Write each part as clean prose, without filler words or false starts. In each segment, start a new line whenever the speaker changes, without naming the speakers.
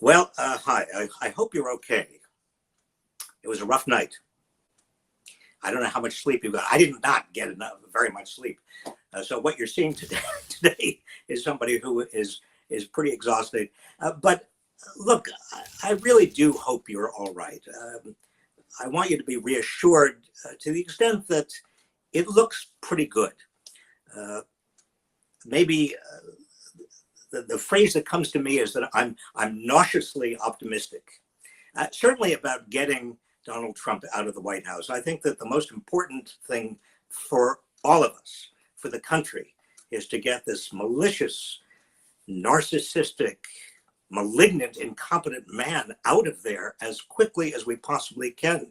Well, hi. I hope you're okay. It was a rough night. I don't know how much sleep you got. I did not get very much sleep. So what you're seeing today is somebody who is pretty exhausted. But look, I really do hope you're all right. I want you to be reassured to the extent that it looks pretty good. Maybe the phrase that comes to me is that I'm nauseously optimistic. Certainly about getting Donald Trump out of the White House. I think that the most important thing for all of us, for the country, is to get this malicious, narcissistic, malignant, incompetent man out of there as quickly as we possibly can.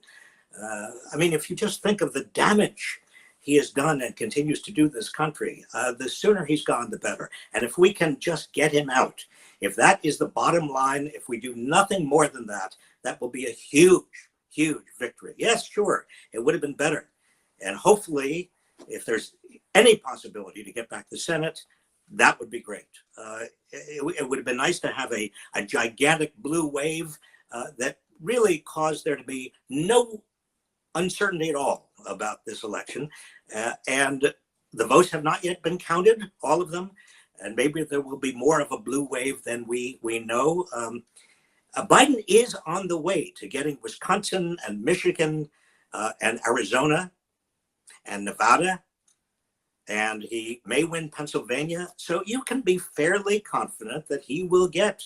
I mean, if you just think of the damage he has done and continues to do this country, the sooner he's gone, the better. And if we can just get him out, if that is the bottom line, if we do nothing more than that, that will be a huge, huge victory. Yes, sure, it would have been better. And hopefully, if there's any possibility to get back the Senate, that would be great. It would have been nice to have a gigantic blue wave that really caused there to be no uncertainty at all about this election. And the votes have not yet been counted, all of them. And maybe there will be more of a blue wave than we know. Biden is on the way to getting Wisconsin and Michigan and Arizona and Nevada, and he may win Pennsylvania. So you can be fairly confident that he will get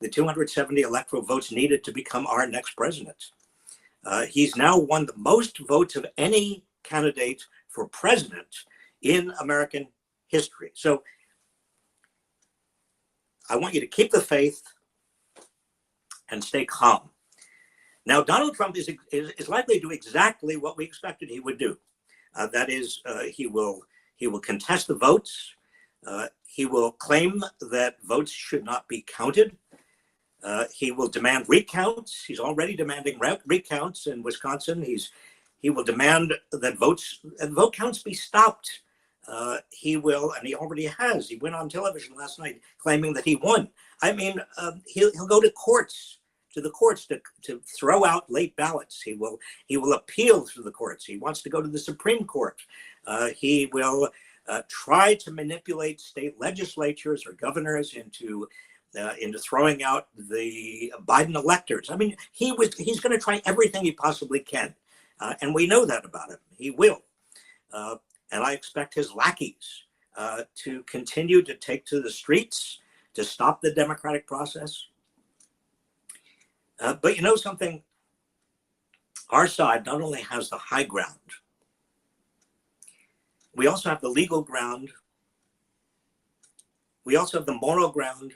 the 270 electoral votes needed to become our next president. He's now won the most votes of any candidate for president in American history. So I want you to keep the faith and stay calm. Now, Donald Trump is likely to do exactly what we expected he would do. That is, he will contest the votes. He will claim that votes should not be counted. He will demand recounts. He's already demanding recounts in Wisconsin. He will demand that vote counts be stopped. He will, and he already has. He went on television last night claiming that he won. I mean, he'll go to the courts to throw out late ballots. He will appeal to the courts. He wants to go to the Supreme Court. He will try to manipulate state legislatures or governors into throwing out the Biden electors. I mean, he's going to try everything he possibly can, and we know that about him. He will, and I expect his lackeys to continue to take to the streets to stop the democratic process. But you know something? Our side not only has the high ground, we also have the legal ground. We also have the moral ground.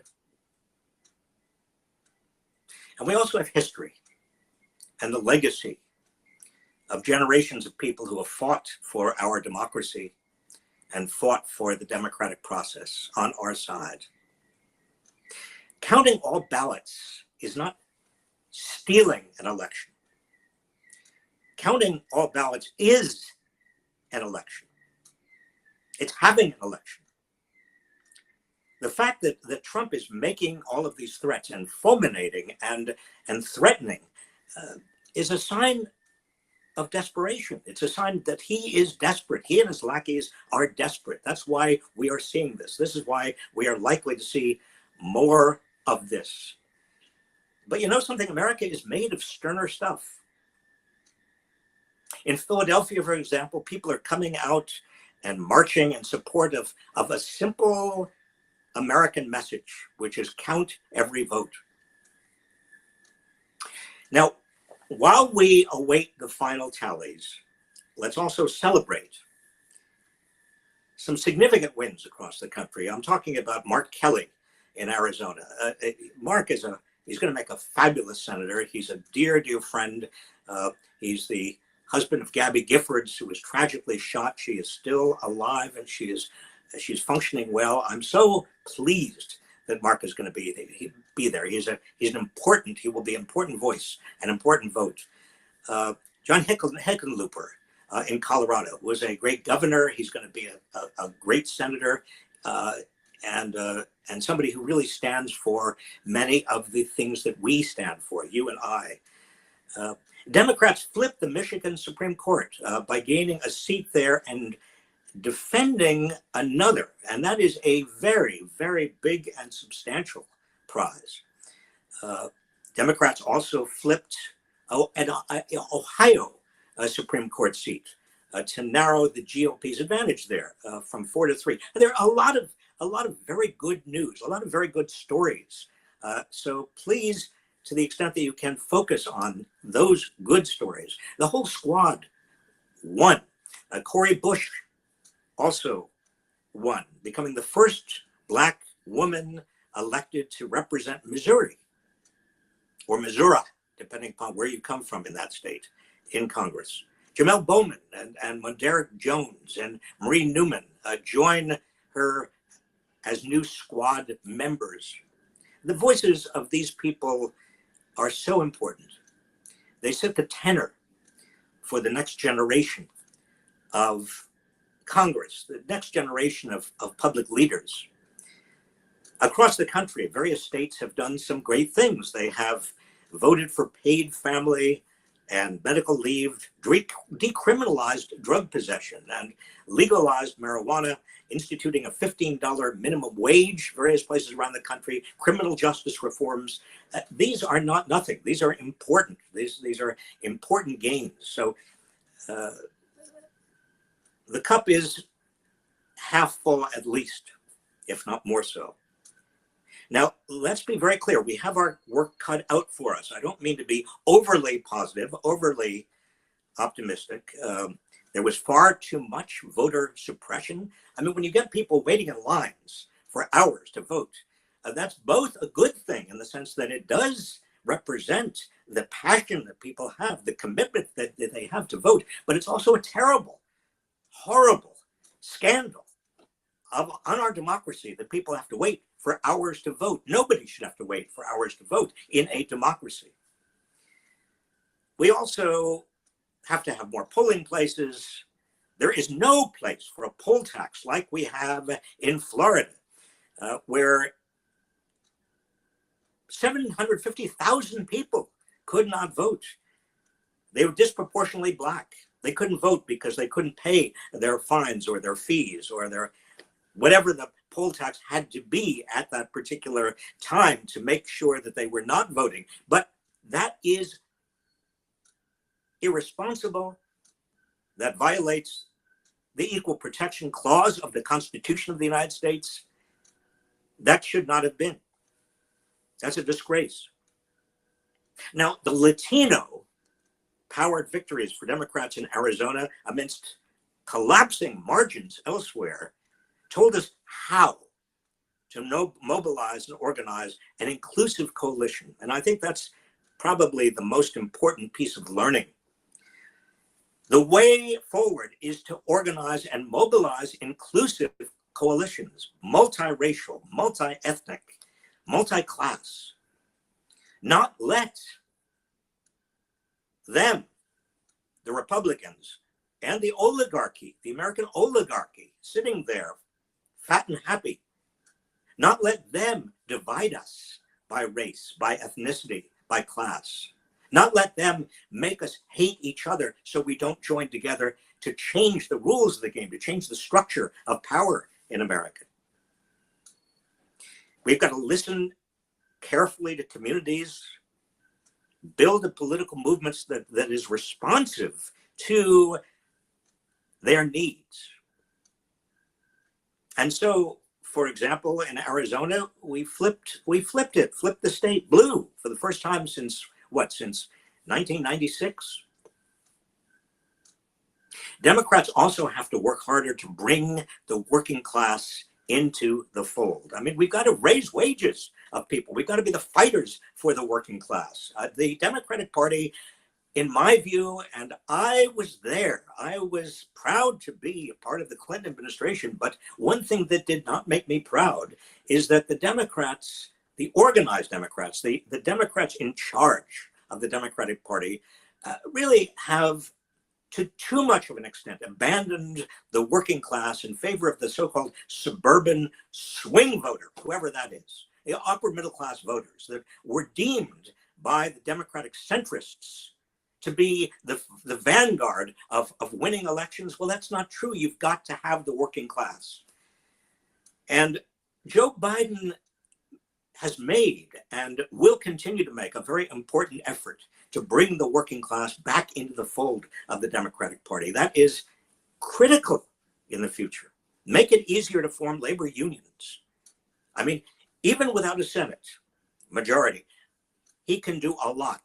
And we also have history and the legacy of generations of people who have fought for our democracy and fought for the democratic process on our side. Counting all ballots is not stealing an election. Counting all ballots is an election. It's having an election. The fact that Trump is making all of these threats and fulminating and threatening is a sign of desperation. It's a sign that he is desperate. He and his lackeys are desperate. That's why we are seeing this. This is why we are likely to see more of this. But you know something? America is made of sterner stuff. In Philadelphia, for example, people are coming out and marching in support of a simple American message, which is count every vote. Now, while we await the final tallies, let's also celebrate some significant wins across the country. I'm talking about Mark Kelly in Arizona. Mark he's going to make a fabulous senator. He's a dear, dear friend. He's the husband of Gabby Giffords, who was tragically shot. She is still alive and she's functioning well. I'm so pleased that Mark is going to be there. He will be an important voice, an important vote. John Hickenlooper in Colorado was a great governor. He's going to be a great senator, and and somebody who really stands for many of the things that we stand for, you and I. Democrats flipped the Michigan Supreme Court by gaining a seat there and defending another. And that is a very, very big and substantial prize. Democrats also flipped an Ohio Supreme Court seat to narrow the GOP's advantage there from 4 to 3. And there are a lot of very good news, a lot of very good stories. So please, to the extent that you can, focus on those good stories. The whole squad won. Cori Bush also won, becoming the first Black woman elected to represent Missouri, or Missouri, depending upon where you come from in that state, in Congress. Jamel Bowman and Monderrick Jones and Marie Newman join her as new squad members. The voices of these people are so important. They set the tenor for the next generation of Congress, the next generation of public leaders. Across the country, various states have done some great things. They have voted for paid family and medical leave, decriminalized drug possession, and legalized marijuana, instituting a $15 minimum wage, various places around the country, criminal justice reforms. These are not nothing. These are important. These are important gains. So the cup is half full at least, if not more so. Now, let's be very clear. We have our work cut out for us. I don't mean to be overly positive, overly optimistic. There was far too much voter suppression. I mean, when you get people waiting in lines for hours to vote, that's both a good thing in the sense that it does represent the passion that people have, the commitment that they have to vote, but it's also a terrible, horrible scandal on our democracy that people have to wait for hours to vote. Nobody should have to wait for hours to vote in a democracy. We also have to have more polling places. There is no place for a poll tax like we have in Florida, where 750,000 people could not vote. They were disproportionately Black. They couldn't vote because they couldn't pay their fines or their fees or their whatever the poll tax had to be at that particular time to make sure that they were not voting. But that is irresponsible. That violates the Equal Protection Clause of the Constitution of the United States. That should not have been. That's a disgrace. Now, the Latino powered victories for Democrats in Arizona amidst collapsing margins elsewhere told us how to mobilize and organize an inclusive coalition. And I think that's probably the most important piece of learning. The way forward is to organize and mobilize inclusive coalitions, multiracial, multi-ethnic, multi-class. Not let them, the Republicans, and the oligarchy, the American oligarchy, sitting there fat and happy, not let them divide us by race, by ethnicity, by class. Not let them make us hate each other so we don't join together to change the rules of the game, to change the structure of power in America. We've got to listen carefully to communities, build a political movements that is responsive to their needs. And so, for example, in Arizona, we flipped the state blue for the first time since 1996? Democrats also have to work harder to bring the working class into the fold. I mean, we've got to raise wages of people. We've got to be the fighters for the working class. The Democratic Party, in my view, and I was there, I was proud to be a part of the Clinton administration, but one thing that did not make me proud is that the Democrats, the organized Democrats, the Democrats in charge of the Democratic Party really have to too much of an extent, abandoned the working class in favor of the so-called suburban swing voter, whoever that is, the upper middle class voters that were deemed by the Democratic centrists to be the vanguard of winning elections. Well, that's not true. You've got to have the working class. And Joe Biden has made and will continue to make a very important effort to bring the working class back into the fold of the Democratic Party. That is critical in the future. Make it easier to form labor unions. I mean, even without a Senate majority, he can do a lot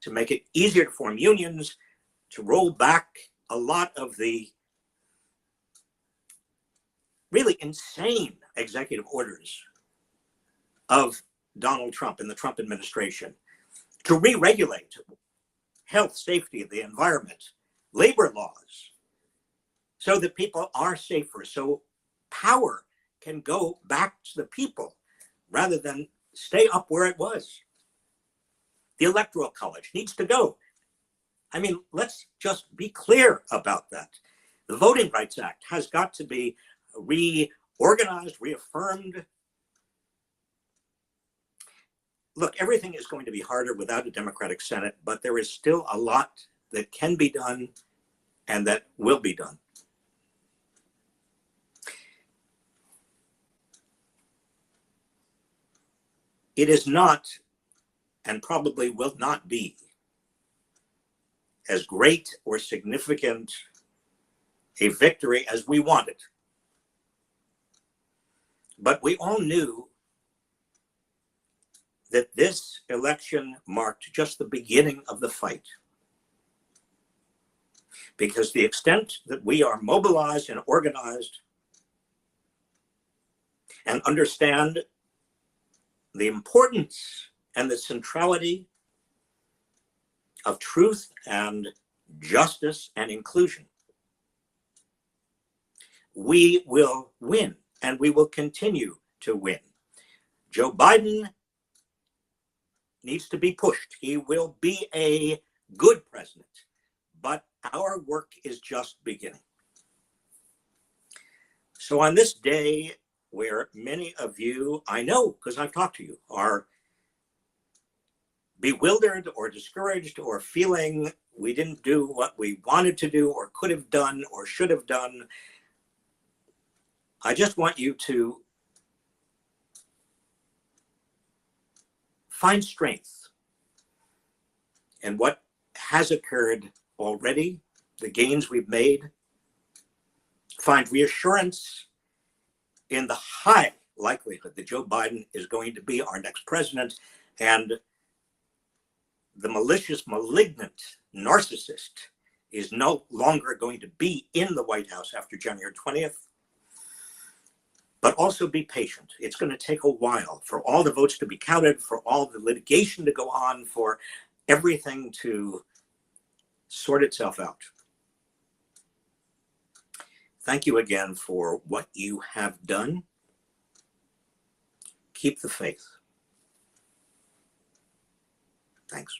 to make it easier to form unions, to roll back a lot of the really insane executive orders of Donald Trump and the Trump administration, to re-regulate health, safety, the environment, labor laws, so that people are safer, so power can go back to the people rather than stay up where it was. The Electoral College needs to go. I mean, let's just be clear about that. The Voting Rights Act has got to be reorganized, reaffirmed. Look, everything is going to be harder without a Democratic Senate, but there is still a lot that can be done and that will be done. It is not, and probably will not be, as great or significant a victory as we wanted. But we all knew that this election marked just the beginning of the fight. Because the extent that we are mobilized and organized and understand the importance and the centrality of truth and justice and inclusion, we will win, and we will continue to win. Joe Biden needs to be pushed. He will be a good president, but our work is just beginning. So on this day, where many of you, I know because I've talked to you, are bewildered or discouraged or feeling we didn't do what we wanted to do or could have done or should have done, I just want you to find strength in what has occurred already, the gains we've made. Find reassurance in the high likelihood that Joe Biden is going to be our next president, and the malicious, malignant narcissist is no longer going to be in the White House after January 20th. But also be patient. It's going to take a while for all the votes to be counted, for all the litigation to go on, for everything to sort itself out. Thank you again for what you have done. Keep the faith. Thanks.